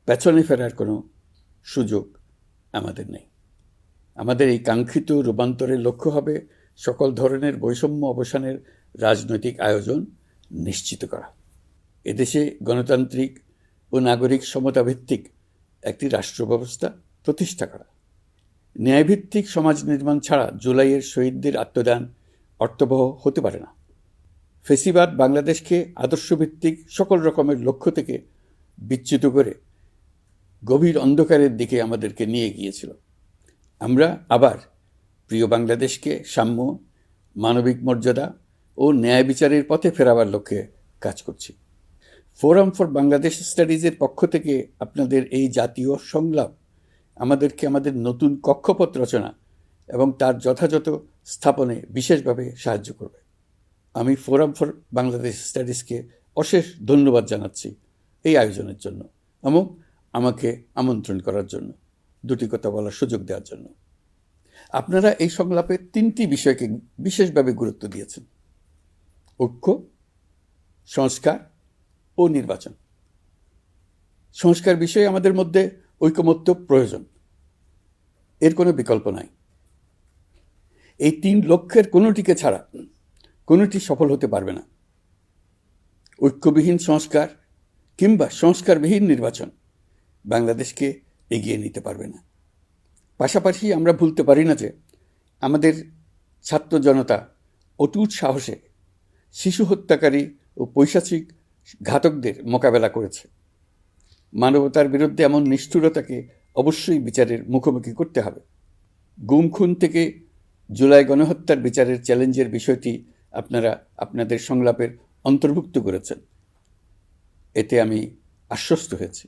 পেছনে ফেরার কোনো সুযোগ আমাদের নেই। আমাদের এই কাঙ্ক্ষিত রূপান্তরের লক্ষ্য হবে সকল ধরনের বৈষম্য অবসানের রাজনৈতিক আয়োজন নিশ্চিত করা, এদেশে গণতান্ত্রিক ও নাগরিক সমতাভিত্তিক একটি রাষ্ট্র ব্যবস্থা প্রতিষ্ঠা করা। ন্যায়ভিত্তিক সমাজ নির্মাণ ছাড়া জুলাইয়ের শহীদদের আত্মদান অর্থবহ হতে পারে না। ফেসিবাদ বাংলাদেশকে আদর্শভিত্তিক সকল রকমের লক্ষ্য থেকে বিচ্যুত করে গভীর অন্ধকারের দিকে আমাদেরকে নিয়ে গিয়েছিল। আমরা আবার প্রিয় বাংলাদেশকে সাম্য, মানবিক মর্যাদা ও ন্যায় বিচারের পথে ফেরাবার লক্ষ্যে কাজ করছি। ফোরাম ফর বাংলাদেশ স্টাডিজের পক্ষ থেকে আপনাদের এই জাতীয় সংলাপ আমাদেরকে আমাদের নতুন কক্ষপথ রচনা এবং তার যথাযথ স্থাপনে বিশেষভাবে সাহায্য করবে। আমি ফোরাম ফর বাংলাদেশ স্টাডিজকে অশেষ ধন্যবাদ জানাচ্ছি এই আয়োজনের জন্য এবং আমাকে আমন্ত্রণ করার জন্য, দুটি কথা বলার সুযোগ দেওয়ার জন্য। আপনারা এই সংলাপে 3টি বিষয়কে বিশেষভাবে গুরুত্ব দিয়েছেন: ঐক্য, সংস্কার ও নির্বাচন। সংস্কার বিষয়ে আমাদের মধ্যে ঐকমত্য প্রয়োজন, এর কোনো বিকল্প নাই। এই 3 লক্ষ্যের কোনোটিকে ছাড়া কোনোটি সফল হতে পারবে না। ঐক্যবিহীন সংস্কার কিংবা সংস্কারবিহীন নির্বাচন বাংলাদেশকে এগিয়ে নিতে পারবে না। পাশাপাশি আমরা ভুলতে পারি না যে আমাদের ছাত্র জনতা অটুট সাহসে শিশু হত্যাকারী ও পৈশাচিক ঘাতকদের মোকাবেলা করেছে। মানবতার বিরুদ্ধে এমন নিষ্ঠুরতাকে অবশ্যই বিচারের মুখোমুখি করতে হবে। গুম খুন থেকে জুলাই গণহত্যার বিচারের চ্যালেঞ্জের বিষয়টি আপনারা আপনাদের সংলাপের অন্তর্ভুক্ত করেছেন, এতে আমি আশ্বস্ত হয়েছি।